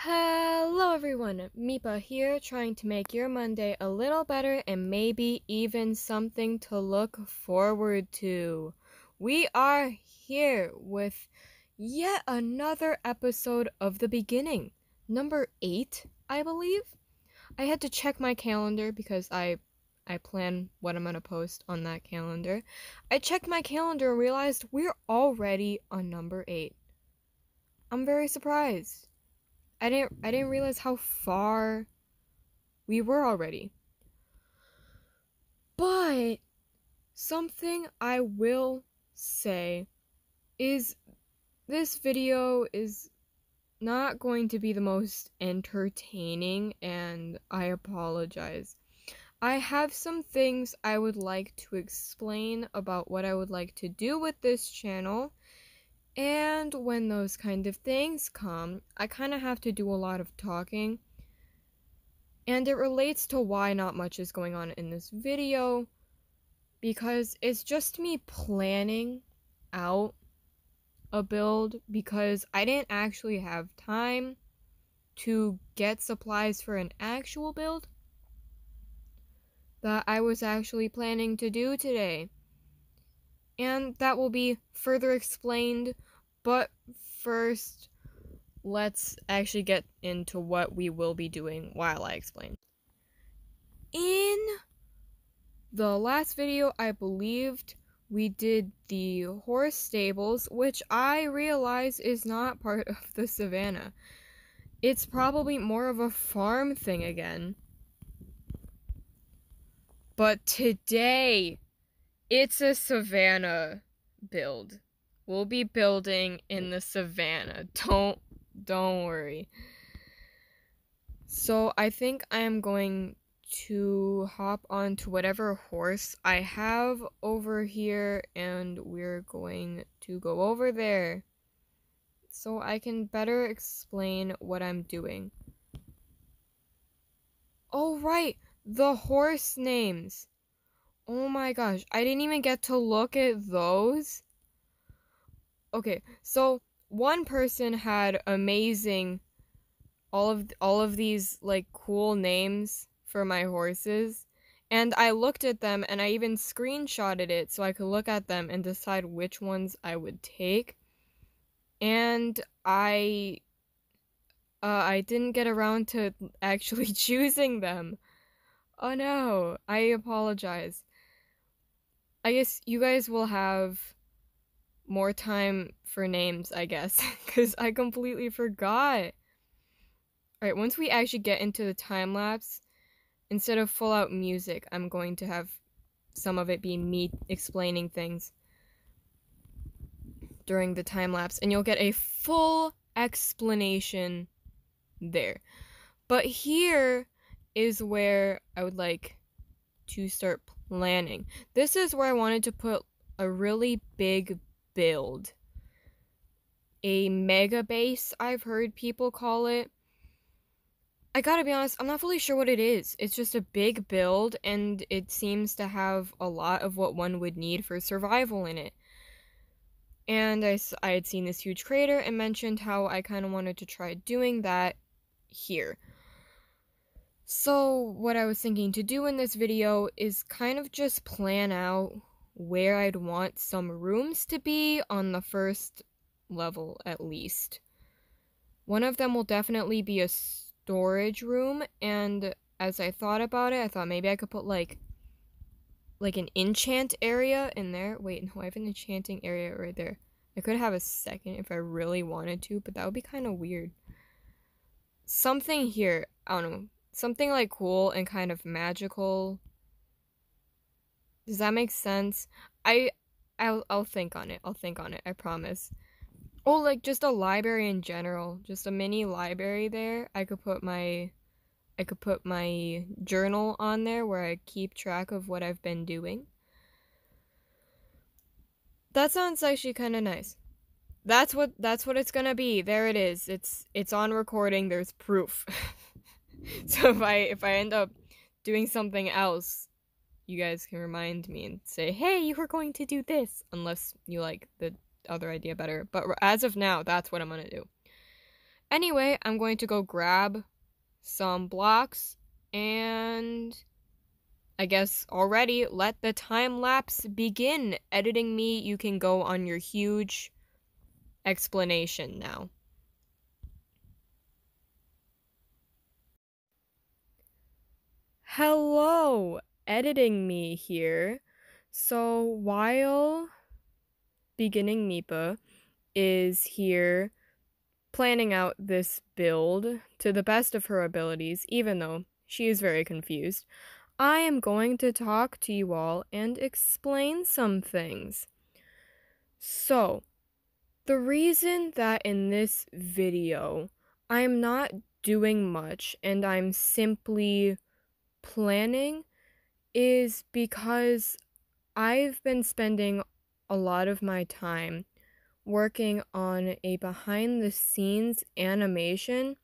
Hello everyone, Mipa here, trying to make your Monday a little better and maybe even something to look forward to. We are here with yet another episode of The Beginning, number 8, I believe. I had to check my calendar because I plan what I'm going to post on that calendar. I checked my calendar and realized we're already on number 8. I'm very surprised. I didn't realize how far we were already. But something I will say is this video is not going to be the most entertaining, and I apologize. I have some things I would like to explain about what I would like to do with this channel. And when those kind of things come, I kind of have to do a lot of talking. And it relates to why not much is going on in this video, because it's just me planning out a build because I didn't actually have time to get supplies for an actual build that I was actually planning to do today. And that will be further explained, but first, let's actually get into what we will be doing while I explain. In the last video, I believed we did the horse stables, which I realize is not part of the savanna. It's probably more of a farm thing again. But today, it's a savanna build. We'll be building in the savanna. Don't worry. So I think I am going to hop onto whatever horse I have over here, and we're going to go over there so I can better explain what I'm doing. Oh right, the horse names. Oh my gosh, I didn't even get to look at those. Okay, so one person had amazing all of these like cool names for my horses, and I looked at them and I even screenshotted it so I could look at them and decide which ones I would take. And I didn't get around to actually choosing them. Oh no, I apologize. I guess you guys will have more time for names, I guess, because I completely forgot. Alright, once we actually get into the time lapse, instead of full out music, I'm going to have some of it be me explaining things during the time lapse, and you'll get a full explanation there. But here is where I would like to start planning. This is where I wanted to put a really big build. A mega base, I've heard people call it. I gotta be honest, I'm not fully sure what it is. It's just a big build, and it seems to have a lot of what one would need for survival in it. And I had seen this huge crater and mentioned how I kind of wanted to try doing that here. So what I was thinking to do in this video is kind of just plan out where I'd want some rooms to be on the first level at least. One of them will definitely be a storage room, and as I thought about it, I thought maybe I could put like an enchant area in there. Wait, no, I have an enchanting area right there. I could have a second if I really wanted to, but that would be kind of weird. Something here, I don't know, something like cool and kind of magical. Does that make sense? I'll think on it. I'll think on it, I promise. Oh, like just a library in general, just a mini library there. I could put my journal on there where I keep track of what I've been doing. That sounds actually kind of nice. That's what it's gonna be. There it is. It's on recording. There's proof. So if I end up doing something else, you guys can remind me and say, hey, you were going to do this, unless you like the other idea better. But as of now, that's what I'm gonna do. Anyway, I'm going to go grab some blocks and I guess already let the time lapse begin. Editing me, you can go on your huge explanation now. Hello, editing me here. So while beginning Mipa is here planning out this build to the best of her abilities, even though she is very confused, I am going to talk to you all and explain some things. So, the reason that in this video I'm not doing much and I'm simply planning is because I've been spending a lot of my time working on a behind the scenes animation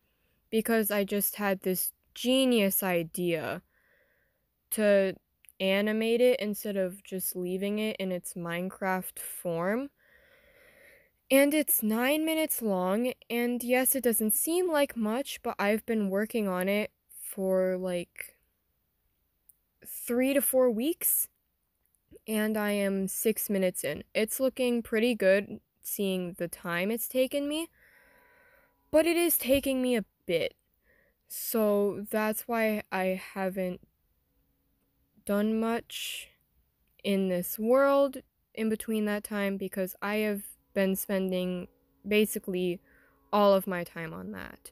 because I just had this genius idea to animate it instead of just leaving it in its Minecraft form. And it's 9 minutes long, and yes, it doesn't seem like much, but I've been working on it for like 3 to 4 weeks, and I am 6 minutes in. It's looking pretty good seeing the time it's taken me, but it is taking me a bit. So that's why I haven't done much in this world in between that time, because I have been spending basically all of my time on that.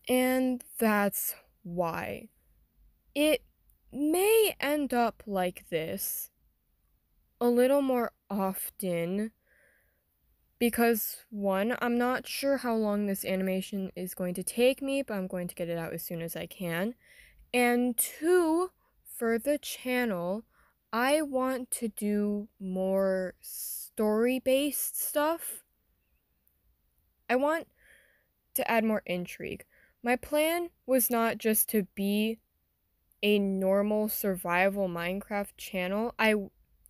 And that's why it may end up like this a little more often, because one, I'm not sure how long this animation is going to take me, but I'm going to get it out as soon as I can. And two, for the channel, I want to do more story-based stuff. I want to add more intrigue. My plan was not just to be a normal survival Minecraft channel. I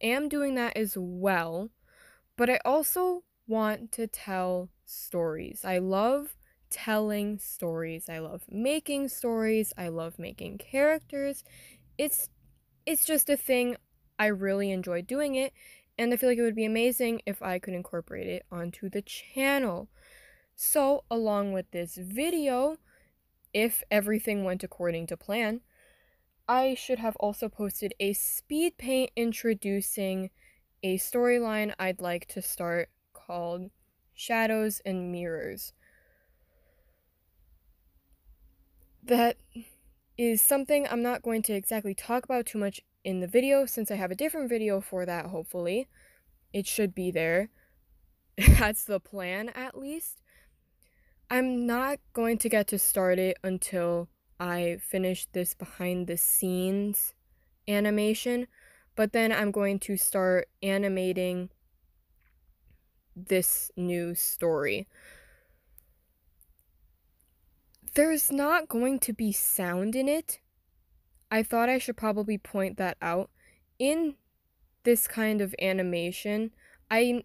am doing that as well, but I also want to tell stories. I love telling stories. I love making stories. I love making characters. It's just a thing. I really enjoy doing it, and I feel like it would be amazing if I could incorporate it onto the channel. So, along with this video, if everything went according to plan, I should have also posted a speed paint introducing a storyline I'd like to start called Shadows and Mirrors. That is something I'm not going to exactly talk about too much in the video, since I have a different video for that, hopefully. It should be there. That's the plan, at least. I'm not going to get to start it until I finish this behind the scenes animation, but then I'm going to start animating this new story. There's not going to be sound in it. I thought I should probably point that out. In this kind of animation, I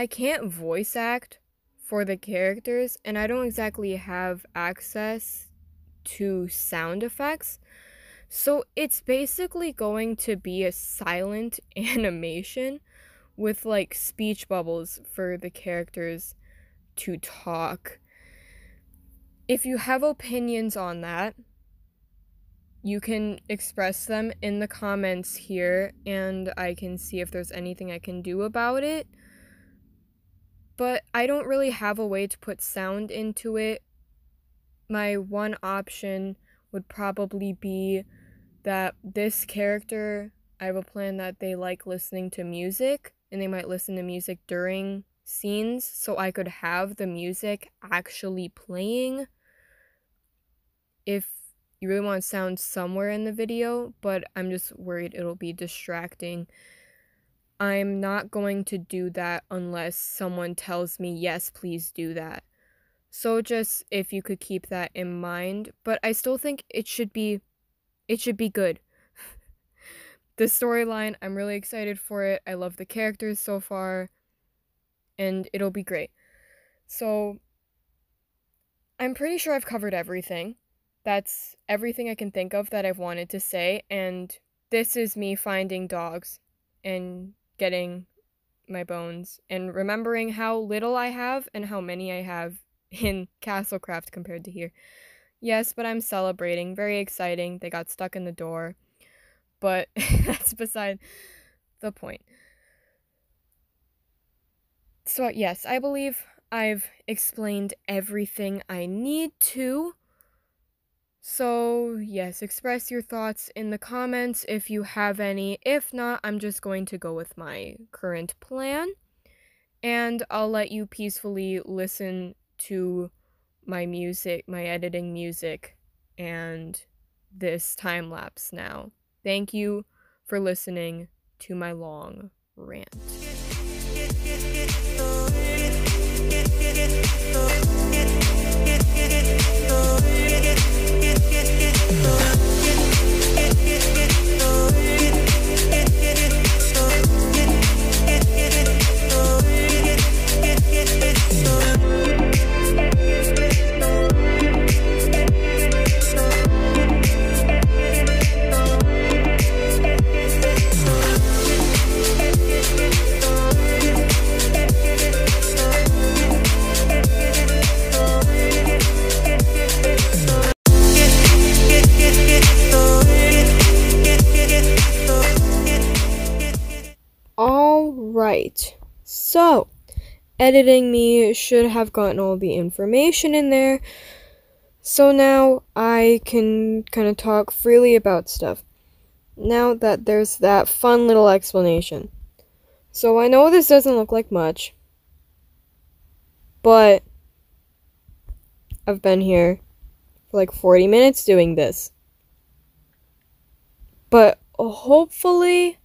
can't voice act for the characters, and I don't exactly have access to sound effects. So it's basically going to be a silent animation with like speech bubbles for the characters to talk. If you have opinions on that, you can express them in the comments here, and I can see if there's anything I can do about it. But I don't really have a way to put sound into it. My one option would probably be that this character, I have a plan that they like listening to music, and they might listen to music during scenes, so I could have the music actually playing if you really want sound somewhere in the video, but I'm just worried it'll be distracting. I'm not going to do that unless someone tells me, yes, please do that. So just if you could keep that in mind, but I still think it should be good. The storyline, I'm really excited for it. I love the characters so far, and it'll be great. So I'm pretty sure I've covered everything. That's everything I can think of that I've wanted to say, and this is me finding dogs and getting my bones and remembering how little I have and how many I have in Castlecraft compared to here. Yes, but I'm celebrating. Very exciting. They got stuck in the door. But that's beside the point. So, yes, I believe I've explained everything I need to. So, yes, express your thoughts in the comments if you have any. If not, I'm just going to go with my current plan. And I'll let you peacefully listen to my music, my editing music, and this time lapse now. Thank you for listening to my long rant. Alright, so editing me should have gotten all the information in there, so now I can kind of talk freely about stuff. Now that there's that fun little explanation. So I know this doesn't look like much, but I've been here for like 40 minutes doing this. But hopefully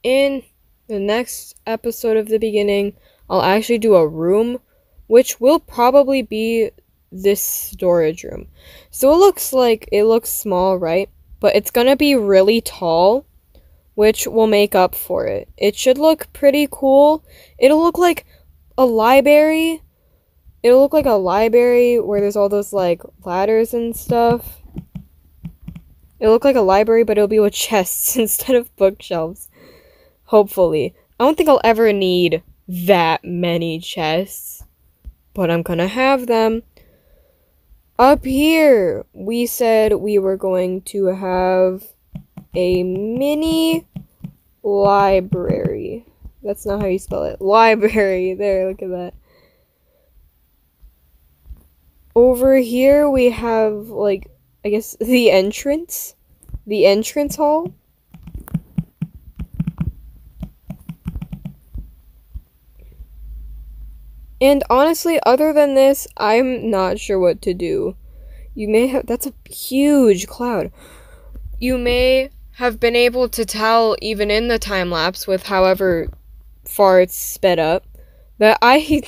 in the next episode of the beginning, I'll actually do a room, which will probably be this storage room. So it looks small, right? But it's gonna be really tall, which will make up for it. It should look pretty cool. It'll look like a library. It'll look like a library where there's all those, like, ladders and stuff. It'll look like a library, but it'll be with chests instead of bookshelves. Hopefully. I don't think I'll ever need that many chests, but I'm gonna have them. Up here, we said we were going to have a mini library. That's not how you spell it. Library. There, look at that. Over here, we have, like, I guess, the entrance. The entrance hall. And honestly, other than this, I'm not sure what to do. That's a huge cloud. You may have been able to tell, even in the time lapse, with however far it's sped up, that I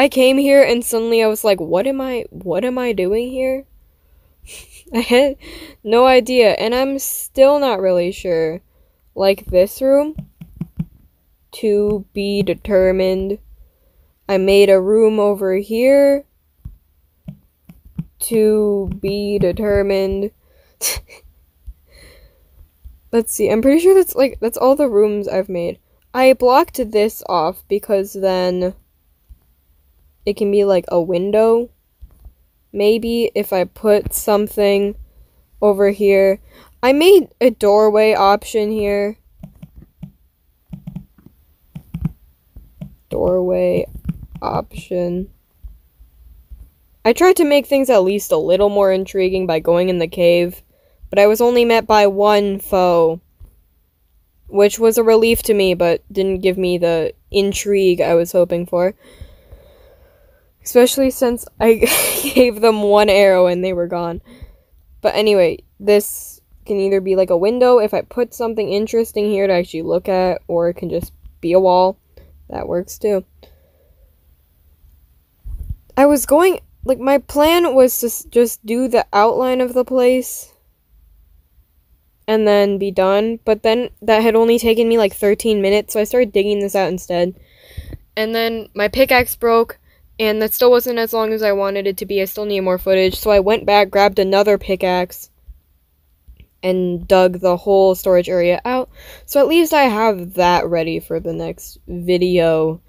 came here and suddenly I was like, what am I doing here? I had no idea, and I'm still not really sure. Like this room, to be determined. I made a room over here, to be determined. Let's see, I'm pretty sure that's all the rooms I've made. I blocked this off because then it can be like a window. Maybe if I put something over here. I made a doorway option here. Doorway option. I tried to make things at least a little more intriguing by going in the cave, but I was only met by one foe, which was a relief to me, but didn't give me the intrigue I was hoping for. Especially since I gave them one arrow and they were gone. But anyway, this can either be like a window if I put something interesting here to actually look at, or it can just be a wall. That works too. My plan was to just do the outline of the place and then be done, but then that had only taken me like 13 minutes, so I started digging this out instead. And then my pickaxe broke, And that still wasn't as long as I wanted it to be. I still need more footage. So I went back, grabbed another pickaxe, and dug the whole storage area out. So at least I have that ready for the next video.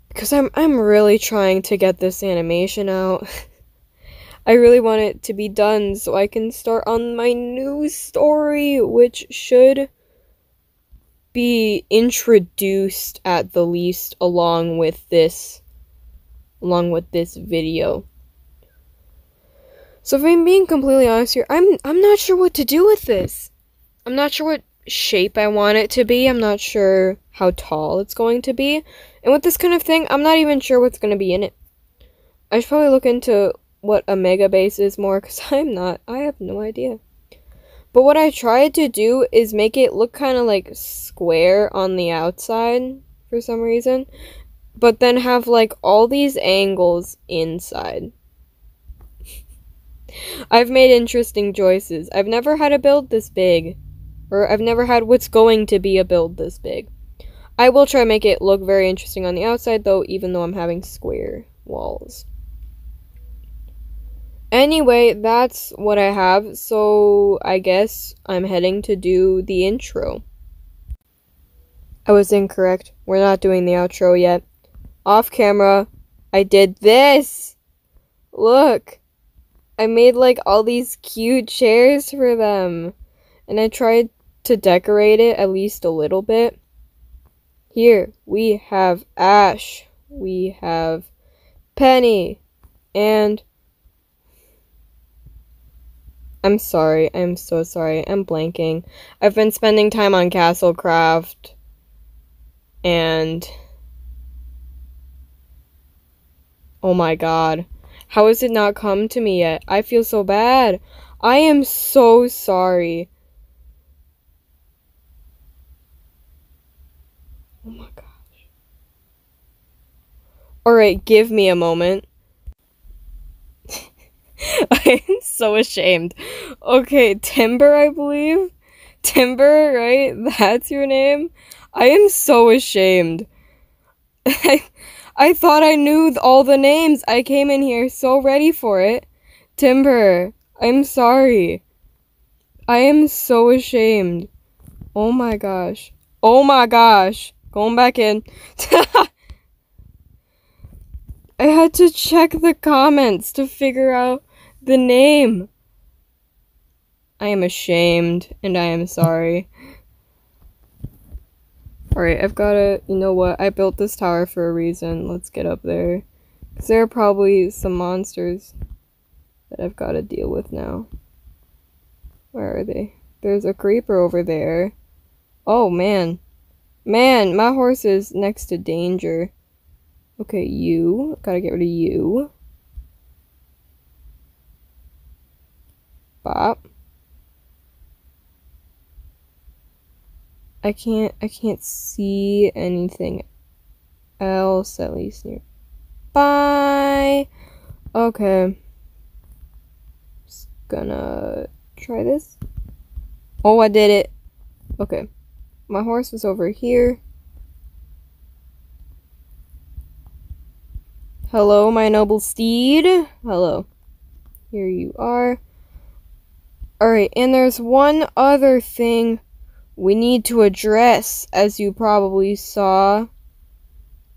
Because I'm really trying to get this animation out. I really want it to be done so I can start on my new story, which should be introduced at the least along with this video. So if I'm being completely honest here, I'm not sure what to do with this. I'm not sure what shape I want it to be. I'm not sure how tall it's going to be. And with this kind of thing, I'm not even sure what's going to be in it. I should probably look into what a mega base is more, because I have no idea. But what I tried to do is make it look kind of like square on the outside for some reason, but then have like all these angles inside. I've made interesting choices. I've never had a build this big, or I've never had what's going to be a build this big. I will try to make it look very interesting on the outside though, even though I'm having square walls. Anyway, that's what I have, so I guess I'm heading to do the intro. I was incorrect. We're not doing the outro yet. Off camera, I did this! Look! I made like all these cute chairs for them. And I tried to decorate it at least a little bit. Here, we have Ash. We have Penny. And I'm sorry, I'm so sorry, I'm blanking. I've been spending time on Castlecraft, and oh my god, how has it not come to me yet? I feel so bad. I am so sorry. Oh my gosh. Alright, give me a moment. I am so ashamed. Okay, Timber, I believe? Timber, right? That's your name? I am so ashamed. I thought I knew all the names. I came in here so ready for it. Timber, I'm sorry. I am so ashamed. Oh my gosh. Oh my gosh. Going back in. I had to check the comments to figure out the name. I am ashamed, and I am sorry. Alright, I've gotta, you know what, I built this tower for a reason. Let's get up there. Because there are probably some monsters that I've gotta deal with now. Where are they? There's a creeper over there. Oh, man. Man, my horse is next to danger. Okay, you. Gotta get rid of you. Bop. I can't see anything else, at least near. Bye! Okay. Just gonna try this. Oh, I did it. Okay. My horse was over here. Hello, my noble steed. Hello. Here you are. Alright, and there's one other thing we need to address, as you probably saw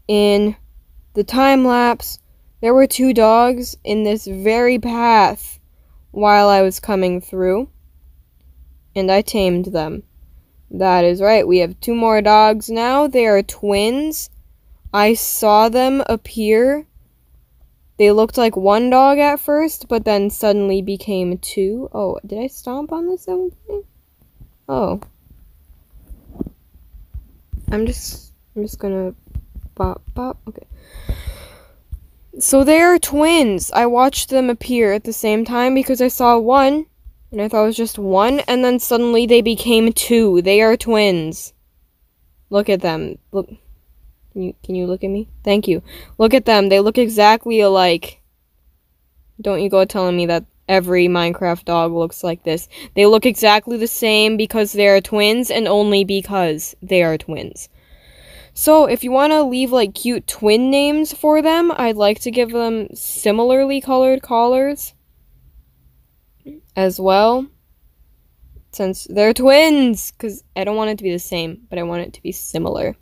in the time-lapse. There were 2 dogs in this very path while I was coming through, and I tamed them. That is right, we have 2 more dogs now. They are twins. I saw them appear. They looked like 1 dog at first, but then suddenly became 2. Oh, did I stomp on this at one point? Oh. I'm just gonna bop, bop. Okay. So they are twins. I watched them appear at the same time because I saw 1, and I thought it was just 1, and then suddenly they became 2. They are twins. Look at them. Look. Can you look at me? Thank you. Look at them. They look exactly alike. Don't you go telling me that every Minecraft dog looks like this. They look exactly the same because they are twins, and only because they are twins. So if you want to leave like cute twin names for them, I'd like to give them similarly colored collars as well, since they're twins, because I don't want it to be the same, but I want it to be similar.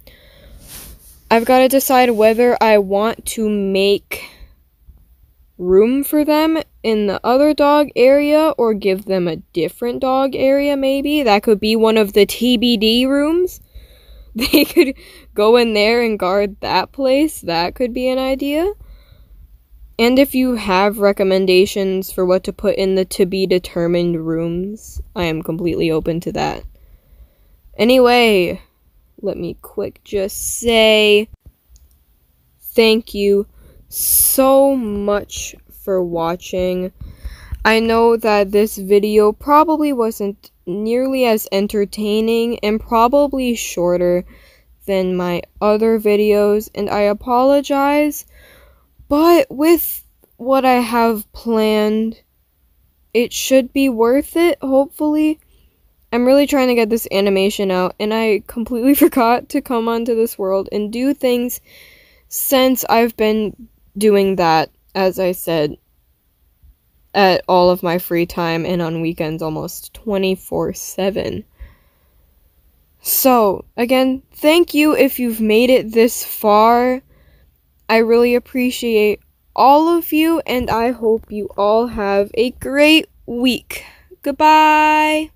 I've got to decide whether I want to make room for them in the other dog area or give them a different dog area. Maybe that could be one of the TBD rooms. They could go in there and guard that place. That could be an idea. And if you have recommendations for what to put in the to be determined rooms, I am completely open to that. Anyway, let me just say thank you so much for watching. I know that this video probably wasn't nearly as entertaining and probably shorter than my other videos, and I apologize, but with what I have planned, it should be worth it, hopefully. I'm really trying to get this animation out, and I completely forgot to come onto this world and do things since I've been doing that, as I said, at all of my free time and on weekends almost 24/7. So, again, thank you if you've made it this far. I really appreciate all of you, and I hope you all have a great week. Goodbye!